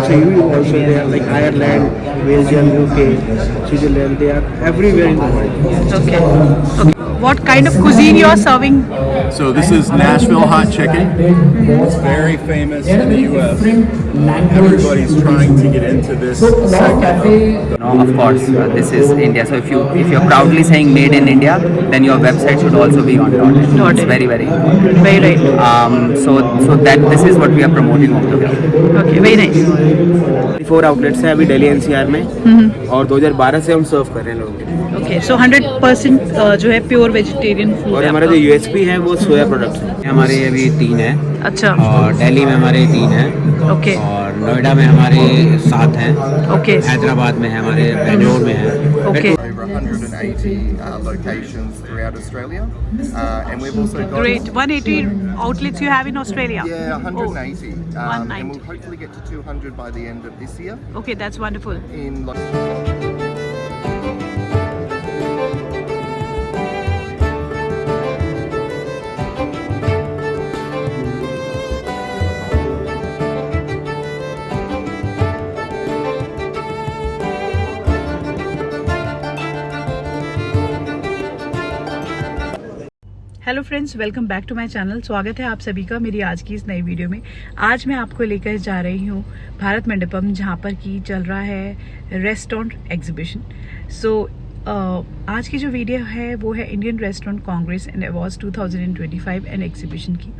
also EU also they are like Ireland, Belgium, UK, Switzerland. They are everywhere in the world. Okay. Okay. What kind of cuisine you are serving? So this is Nashville hot chicken. It's very famous in the U.S. Everybody's trying to get into this segment. No, of course, this is India. So if you're proudly saying made in India, then your website should also be on .in. It's very important. Very right. So that this is what we are promoting over here. Okay, very nice. 4 outlets हैं अभी Delhi NCR में और 2012 से हम सर्व कर रहे हैं लोगों के लिए। Okay, so 100% जो है प्योर वेजिटेरियन फूड और है हमारा जो USP है वो सोया प्रोडक्ट्स है। हमारे अभी 3 हैं अच्छा और दिल्ली में हमारे 3 हैं ओके और नोएडा में हमारे 7 हैं ओके हैदराबाद में है हमारे बेंगलोर में है okay Over 180 locations throughout Australia, and we've also got Great. 180 outlets you have in Australia? Yeah, 180, Oh, and 190. we'll hopefully get to 200 by the end of this year. Okay, that's wonderful. In hello friends, welcome back to my channel. स्वागत है आप सभी का मेरी आज की इस नई वीडियो में। आज मैं आपको लेकर जा रही हूँ भारत मंडपम, जहाँ पर की चल रहा है रेस्टोरेंट एग्जीबिशन। सो आज की जो वीडियो है वो है Indian restaurant Congress and awards 2025 and exhibition की।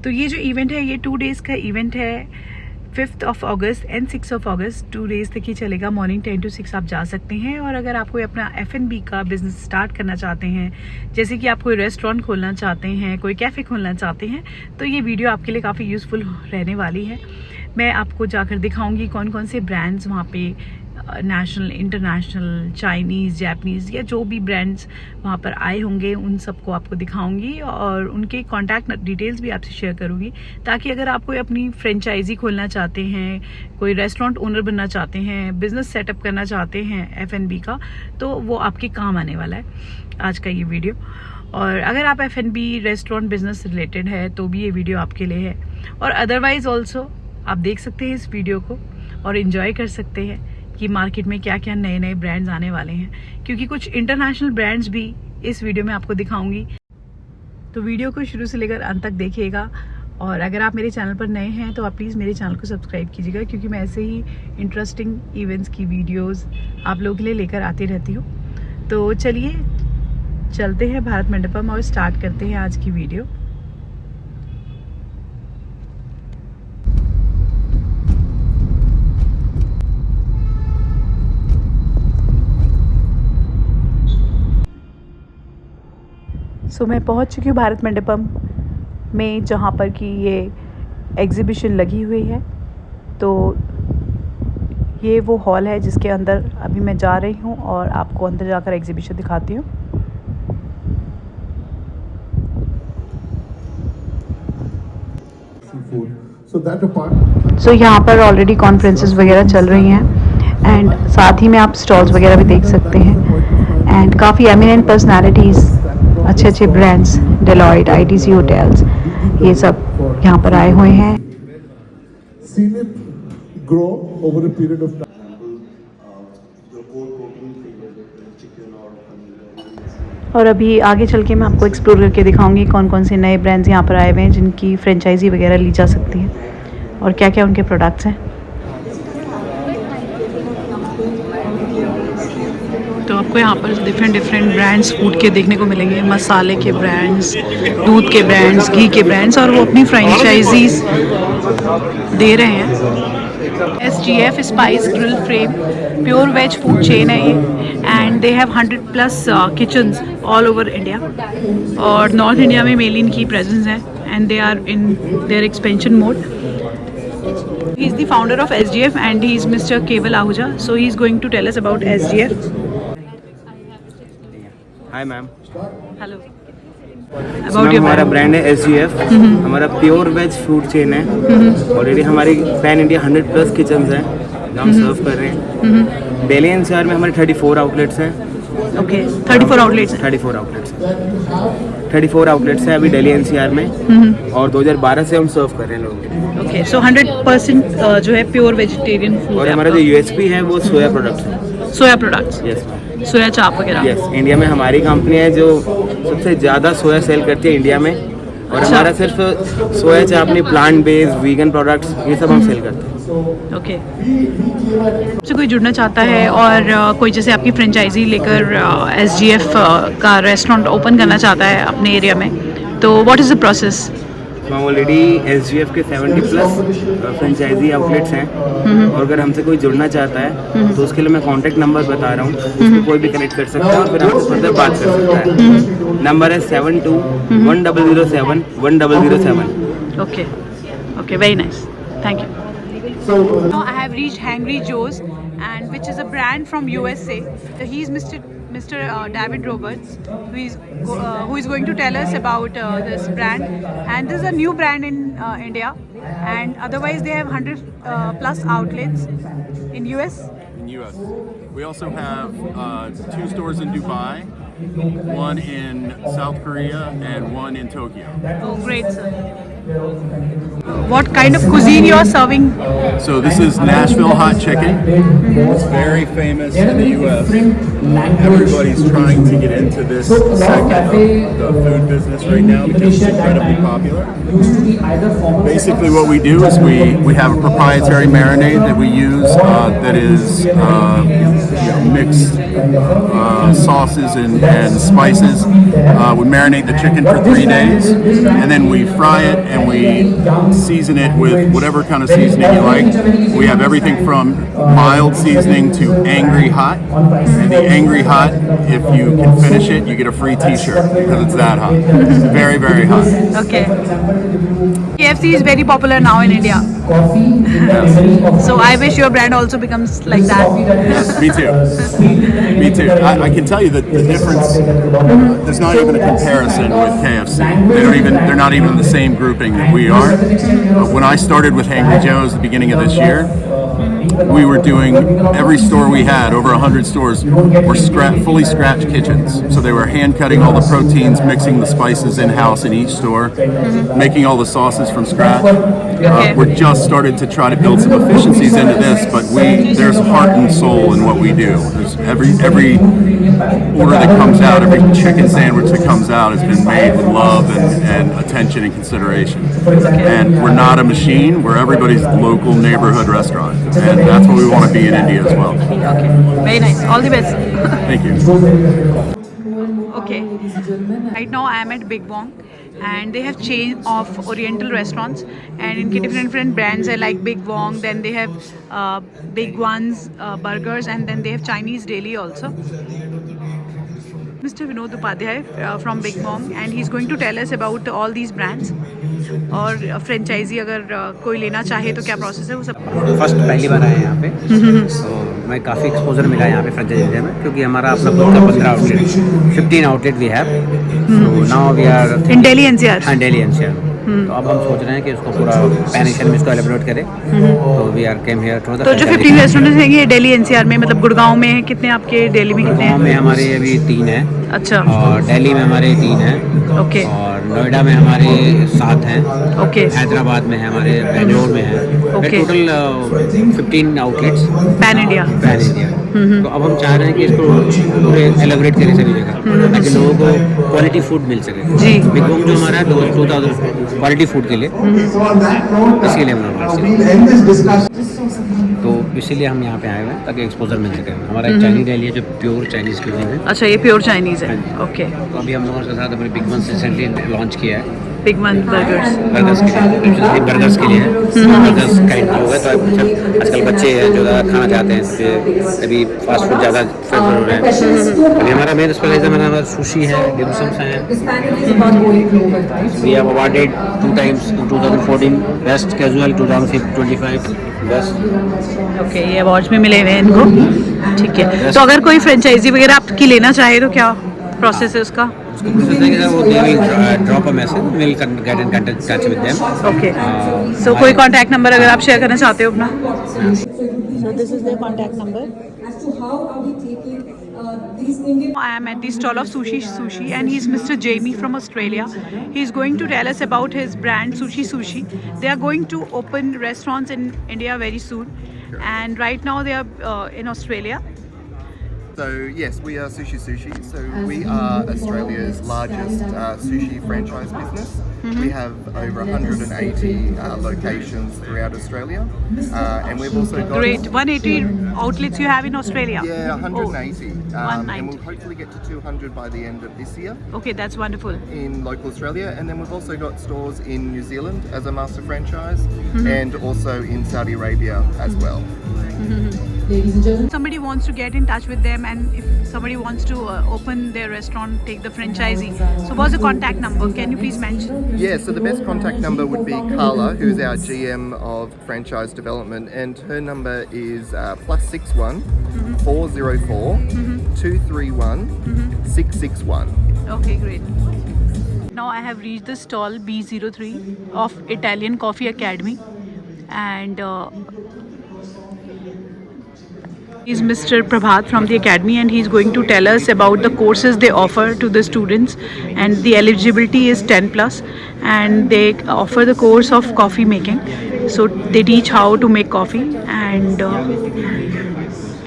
तो ये जो इवेंट है ये 2 डेज़ का इवेंट है। 5th of August and 6th of August 2 days तक ही चलेगा। मॉर्निंग 10 to 6 आप जा सकते हैं। और अगर आप कोई अपना F&B का बिजनेस स्टार्ट करना चाहते हैं, जैसे कि आप कोई रेस्टोरेंट खोलना चाहते हैं, कोई कैफ़े खोलना चाहते हैं, तो ये वीडियो आपके लिए काफ़ी यूज़फुल रहने वाली है। मैं आपको जाकर दिखाऊंगी कौन कौन से ब्रांड्स वहाँ पे नेशनल, इंटरनेशनल, चाइनीज़, जापानीज़ या जो भी ब्रांड्स वहाँ पर आए होंगे उन सबको आपको दिखाऊंगी और उनके कॉन्टैक्ट डिटेल्स भी आपसे शेयर करूँगी, ताकि अगर आप कोई अपनी फ्रेंचाइजी खोलना चाहते हैं, कोई रेस्टोरेंट ओनर बनना चाहते हैं, बिजनेस सेटअप करना चाहते हैं F&B का, तो वो आपके काम आने वाला है आज का ये वीडियो। और अगर आप F&B रेस्टोरेंट बिजनेस रिलेटेड है तो भी ये वीडियो आपके लिए है। और अदरवाइज ऑल्सो आप देख सकते हैं इस वीडियो को और इन्जॉय कर सकते हैं कि मार्केट में क्या क्या नए नए ब्रांड्स आने वाले हैं, क्योंकि कुछ इंटरनेशनल ब्रांड्स भी इस वीडियो में आपको दिखाऊंगी। तो वीडियो को शुरू से लेकर अंत तक देखिएगा। और अगर आप मेरे चैनल पर नए हैं तो आप प्लीज़ मेरे चैनल को सब्सक्राइब कीजिएगा, क्योंकि मैं ऐसे ही इंटरेस्टिंग इवेंट्स की वीडियोस आप लोगों के लिए लेकर आती रहती हूँ। तो चलिए चलते हैं भारत मंडपम और स्टार्ट करते हैं आज की वीडियो। सो मैं पहुंच चुकी हूँ भारत मंडपम में, जहाँ पर कि ये एग्ज़िबिशन लगी हुई है। तो ये वो हॉल है जिसके अंदर अभी मैं जा रही हूँ और आपको अंदर जाकर एग्ज़िबिशन दिखाती हूँ। सो यहाँ पर ऑलरेडी कॉन्फ्रेंसेस वगैरह चल रही हैं एंड साथ ही में आप स्टॉल्स वगैरह भी देख सकते हैं एंड काफ़ी एमिनेंट पर्सनालिटीज़, अच्छे अच्छे ब्रांड्स, डेलॉयट, ITC होटल्स, ये सब यहाँ पर आए हुए हैं। और अभी आगे चल के मैं आपको एक्सप्लोर करके दिखाऊंगी कौन कौन से नए ब्रांड्स यहाँ पर आए हुए हैं जिनकी फ्रेंचाइजी वगैरह ली जा सकती है और क्या क्या उनके प्रोडक्ट्स हैं। तो आपको यहाँ पर डिफरेंट ब्रांड्स फूड के देखने को मिलेंगे, मसाले के ब्रांड्स, दूध के ब्रांड्स, घी के ब्रांड्स, और वो अपनी फ्रेंचाइजीज दे रहे हैं। SGF spice grill frame pure veg food chain है ये and they have 100+ kitchens all over India. और नॉर्थ इंडिया में मेनली इनकी प्रेजेंस है and they are in their expansion mode. He is the founder of SGF and he is mister Kewal Ahuja. So he is going to tell us about SGF। Hi ma'am, hello. हमारा brand है SGF। हमारा pure veg food chain है। Already हमारी pan India 100+ kitchens हैं जो हम सर्व कर रहे हैं। दिल्ली NCR में हमारे 34 आउटलेट्स हैं ओके 34 आउटलेट्स 34 आउटलेट्स 34 आउटलेट्स हैं अभी दिल्ली एनसीआर में, और 2012 से हम सर्व कर रहे हैं लोगों को। ओके सो 100% जो है प्योर वेजिटेरियन फूड और है हमारा जो यूएसपी है वो सोया प्रोडक्ट्स है। सोया प्रोडक्ट्स, यस सोया चाप वगैरह। यस, इंडिया में हमारी कंपनी है जो सबसे ज़्यादा सोया सेल करती है इंडिया में, और अच्छा। हमारा सिर्फ सोया चाप नहीं, प्लांट बेस्ड वीगन प्रोडक्ट्स ये सब हम सेल करते हैं। ओके से कोई जुड़ना चाहता है और कोई जैसे आपकी फ्रेंचाइजी लेकर एसजीएफ का रेस्टोरेंट ओपन करना चाहता है अपने एरिया में, तो what is the process? Already SGF के 70+ फ्रेंचाइजी आउटलेट्स हैं, और अगर हमसे कोई जुड़ना चाहता है तो उसके लिए मैं कॉन्टैक्ट नंबर बता रहा हूँ, उसको कोई भी कनेक्ट कर सकता है और फिर हमसे फर्दर बात कर सकता है। नंबर है 7210071007। Okay, okay, very nice. Thank you. Now I have reached Hangry Joe's, and which is a brand from USA. So he is Mr. David Roberts, who is going to tell us about this brand. And this is a new brand in India, and otherwise they have 100+ outlets in US. In US. We also have 2 stores in Dubai, one in South Korea, and one in Tokyo. Oh, great, sir. What kind of cuisine you are serving? So this is Nashville hot chicken. It's very famous in the U.S. Everybody's trying to get into this segment of the food business right now because it's incredibly popular. Basically what we do is we have a proprietary marinade that we use that is mixed sauces and spices. We marinate the chicken for 3 days, and then we fry it and we season it with whatever kind of seasoning you like. We have everything from mild seasoning to angry hot. And the angry hot, if you can finish it, you get a free t-shirt because it's that hot. It's very, very hot. Okay. KFC is very popular now in India. So I wish your brand also becomes like that. Yes, me too. Me too. I can tell you that the difference, there's not even a comparison with KFC. They're not even in the same grouping that we are. When I started with Hangry Joe's at the beginning of this year, we were doing every store we had, over 100 stores, were fully scratch kitchens. So they were hand cutting all the proteins, mixing the spices in-house in each store, making all the sauces from scratch. We're just started to try to build some efficiencies into this, but there's heart and soul in what we do. There's every order that comes out, every chicken sandwich that comes out has been made with love and attention and consideration. And we're not a machine, we're everybody's local neighborhood restaurant. And that's what we want to be in India as well. Okay, very nice. All the best. Thank you. Okay. Right now I am at Big Bong, and they have chain of Oriental restaurants, and in different brands are like Big Bong. Then they have Big Ones burgers, and then they have Chinese daily also. Mr. Vinod Upadhyay from Big Bong, and he's going to tell us about all these brands. और franchise अगर कोई लेना चाहे तो क्या process है वो सब? फर्स्ट पहली बार आए हैं यहाँ पे, तो मैं काफ़ी एक्सपोजर मिला है यहाँ पे फ्रेंचाइजी एरिया में, क्योंकि हमारा अपना खुद का 15 outlet 15 outlet we have. So now we are in Delhi NCR. हाँ, दिल्ली एनसीआर। तो अब हम सोच रहे हैं कि उसको पूरा पैन एशियन में इसको एलिब्रेट करें। तो we are came here to the. तो जो 15 रेस्टोरेंट हैं ये दिल्ली एनसीआर में, मतलब गुड़गांव में कितने, आपके दिल्ली में कितने हैं? में हमारे अभी 3 हैं। अच्छा। और दिल्ली में हमारे 3 हैं। ओके। और नोएडा में हमारे 7 हैं। ओके। हैदराबाद में है, हमारे बेंगलोर में है। Okay. Total 15 outlets pan India. Pan India. तो अब हम चाह रहे हैं कि इसको पूरे एलिब्रेट करें सभी जगह, ताकि लोगों को क्वालिटी फूड मिल सके। जी। बिग बॉम जो हमारा 2000 क्वालिटी फूड के लिए, इसके लिए हम तो इसीलिए हम यहाँ पे आए हुए हैं ताकि एक्सपोजर मिल सके। हमारा एक चाइनीज डेली है जो प्योर चाइनीज क्यूजिन है। अच्छा, ये प्योर चाइनीज है। ओके। तो अभी हम लोगों के साथ अपने बिग वन रिसेंटली लॉन्च किया है। बिग वन बर्गर्स बर्गर्स के लिए है। बर्गर्स का लोग है, तो आजकल बच्चे हैं जो ज़्यादा खाना चाहते हैं, अभी फास्ट फूड ज़्यादा फेवर हो रहे हैं। अभी हमारा मेन स्पेशलाइज हमारा सुशी है, डिमसम्स हैं। We have awarded 2 times in 2014 best casual, 2025 best. Okay, ये अवार्ड्स भी मिले हुए हैं इनको। ठीक है, तो अगर कोई फ्रेंचाइजी वगैरह आपकी लेना चाहे तो क्या प्रोसेस है उसका? उसका प्रोसेस है कि वो they will drop a message, will get in touch with them. Okay, so कोई कांटेक्ट नंबर अगर आप शेयर करना चाहते हो अपना? So this is their contact number. As to how are we taking I am at the stall of Sushi, and he's Mr. Jamie from Australia. He's going to tell us about his brand Sushi. They are going to open restaurants in India very soon, and right now they are in Australia. So yes, we are Sushi. So we are Australia's largest sushi franchise business. We have over 180 locations throughout Australia, and we've also got Great, 180 outlets you have in Australia. yeah 180, and 190. we'll hopefully get to 200 by the end of this year Okay, that's wonderful. in local Australia, and then we've also got stores in New Zealand as a master franchise, and also in Saudi Arabia as well. Somebody wants to get in touch with them, and if somebody wants to open their restaurant, take the franchisee. So what's the contact number? Can you please mention? Yeah, so the best contact number would be Carla, who's our GM of franchise development, and her number is +61 404 231 661. Okay, great. Now I have reached the stall B03 of Italian Coffee Academy, and is Mr. Prabhat from the academy, and he's going to tell us about the courses they offer to the students, and the eligibility is 10+, and they offer the course of coffee making. So they teach how to make coffee, and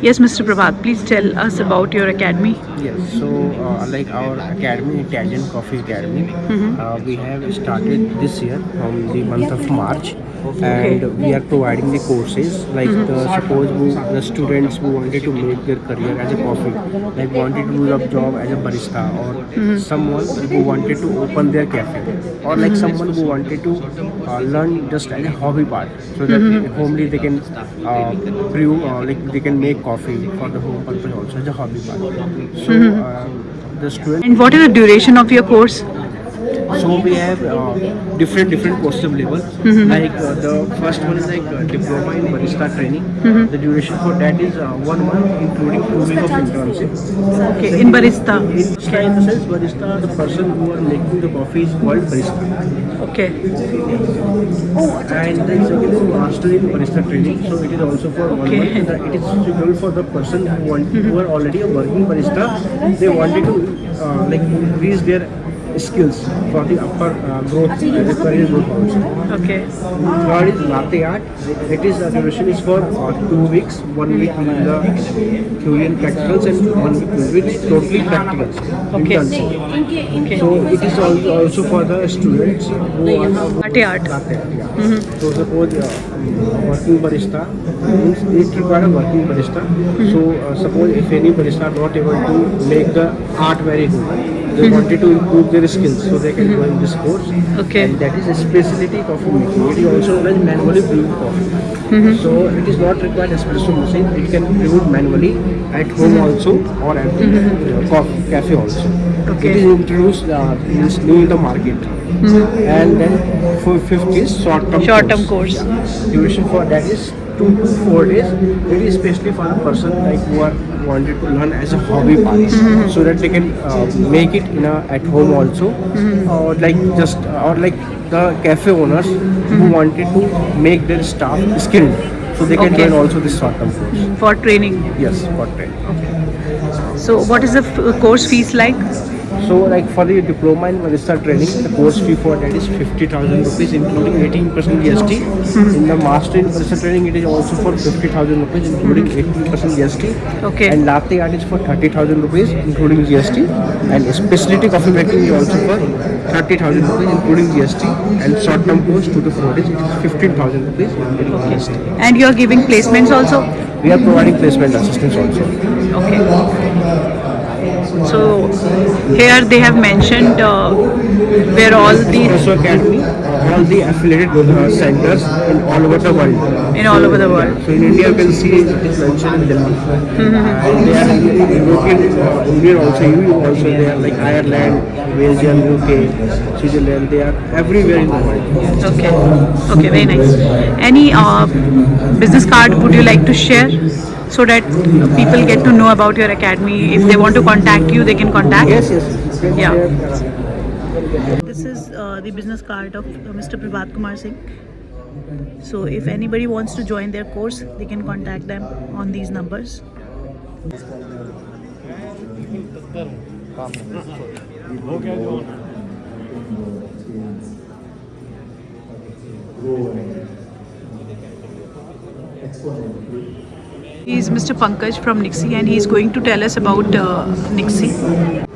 yes, Mr. Prabhat, please tell us about your academy. Yes, so like our academy, Italian Coffee Academy, we have started this year from the month of March, and we are providing the courses like suppose the students who wanted to make their career as a coffee, like wanted to do a job as a barista, or someone who wanted to open their cafe, or like someone who wanted to learn just as a hobby part, so that homely they can brew, like they can make coffee for the home purpose also as a hobby part. So the student, And what is the duration of your course? so we have different courses available. Like the first one is like diploma in barista training. The duration for that is 1 month, including 2 weeks of internship. Okay, in barista. In the sense, barista, the person who are making the coffee is called barista. Okay. And then second is master in barista training. So it is also for 1 Okay. month. It is suitable for the person who are already a working barista. They wanted to like increase their skills for the upper growth, the career growth also. Okay. Third is latte art. It is the duration is for 2 weeks. 1 week will be the theory and practicals, and 1 week will be totally practicals. Okay. Internship. Okay. So it is also for the students who are Latte art. latte art. Yeah. So suppose working barista means it requires a working barista. So suppose if any barista are not able to make the art very good, they wanted to improve their skills, so they can join this course. Okay. And that is a specialty coffee making. It is also known as manually brewed coffee. So it is not required espresso machine. It can be brewed manually at home also, or at the coffee cafe also. Okay. It is introduced is new in the market. And then for 50 is short-term course. Duration for that is 2 to 4 days. It is especially for the person like who are wanted to learn as a hobby part, so that they can make it in at home also, or like just or like the cafe owners who wanted to make their staff skilled, so they can Okay. join also this short-term course. For training. Yes, for training. So what is the course fees like? So like for the diploma in barista training, the course fee for that is 50,000 rupees, including 18% GST. In the master in barista training, it is also for 50,000 rupees, including 18% GST. Okay. And latte art is for 30,000 rupees, including GST. And specialty coffee making is also for 30,000 rupees, including GST. And short-term course 2 to 4 days, it is 15,000 rupees, including GST. And you are giving placements also? We are providing placement assistance also. Okay. So here they have mentioned where all the Espresso Academy, all the affiliated centers in all over the world. in all over the world. So in India, you can see it is mentioned in Delhi. And they are in European Union also, EU also, they are like Ireland, Belgium, UK, Switzerland, they are everywhere in the world. Okay. Okay, very nice. Any business card would you like to share, so that people get to know about your academy? If they want to contact you, they can contact. Yes, yes. You can Yeah. share, This is the business card of Mr. Prabhat Kumar Singh. So if anybody wants to join their course, they can contact them on these numbers. He is Mr. Pankaj from Nixie and he is going to tell us about Nixie.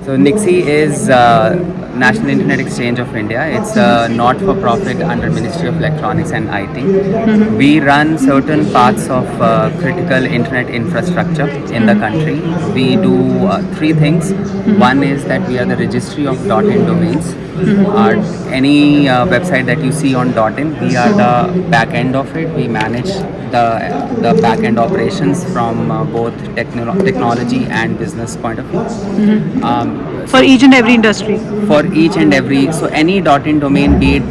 So Nixie is National Internet Exchange of India. It's a not-for-profit under Ministry of Electronics and IT. We run certain parts of critical internet infrastructure in the country. We do three things. One is that we are the registry of .in domains. Any website that you see on .in, we are the back end of it. We manage the back end operations from both technology and business point of view. For each and every industry. For each and every, so any .in domain, be it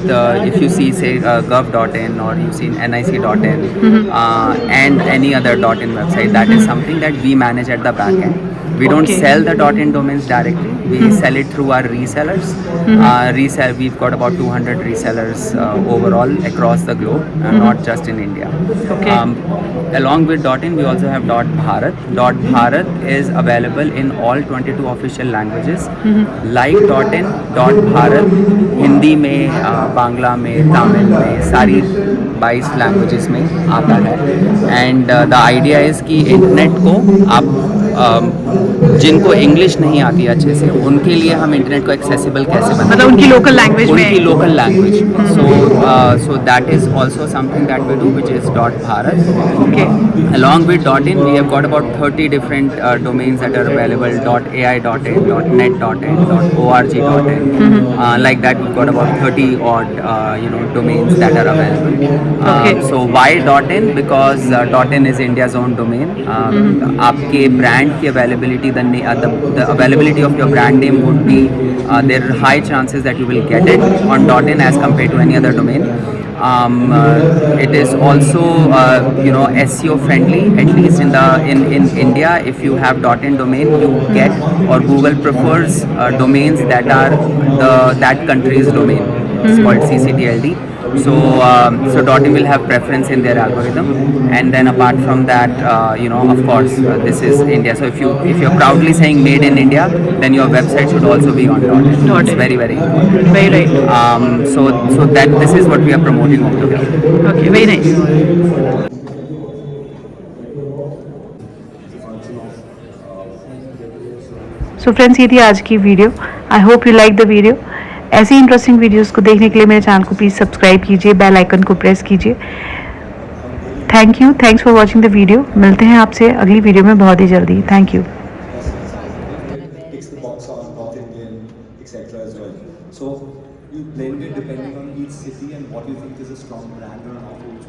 if you see say gov.in or you see nic.in and any other .in website, that is something that we manage at the back end. We don't sell the .in domains directly. We sell it through our resellers. We've got about 200 resellers overall across the globe, not just in India. Along with .in, we also have .bharat. .bharat is available in all 22 official languages. Like .in, .bharat Hindi में, बांग्ला में, तमिल में, सारी 22 languages में आता है. And the idea is कि internet को आप जिनको इंग्लिश नहीं आती अच्छे से, उनके लिए हम इंटरनेट को एक्सेसिबल कैसे बनाएं, मतलब उनकी लोकल लैंग्वेज में, उनकी local language. So that is also something that we do, which is .bharat. Along with .in, we have got about 30 different domains that are available. .ai.in, .net.in, .org.in. Like that, we've got about 30 odd domains that are available. So why .in? Because .in is India's own domain. आपके brand की availability, the availability of your brand name would be, there are high chances that you will get it on .in as compared to any other domain. It is also SEO friendly, at least in India. If you have .in domain, you get, or Google prefers domains that are that country's domain. It's called CCTLD. So .in will have preference in their algorithm, and then apart from that, of course, this is India. So if you're proudly saying made in India, then your website should also be on .in. It's very, very important. Very right. So that this is what we are promoting over here. Okay, very nice. So friends, ये थी आज की video. I hope you like the video. ऐसी interesting videos को देखने के लिए मेरे चैनल को प्लीज़ सब्सक्राइब कीजिए, बेल आइकन को प्रेस कीजिए. Thank you, thanks for watching the video. मिलते हैं आपसे अगली वीडियो में बहुत ही जल्दी. Thank you.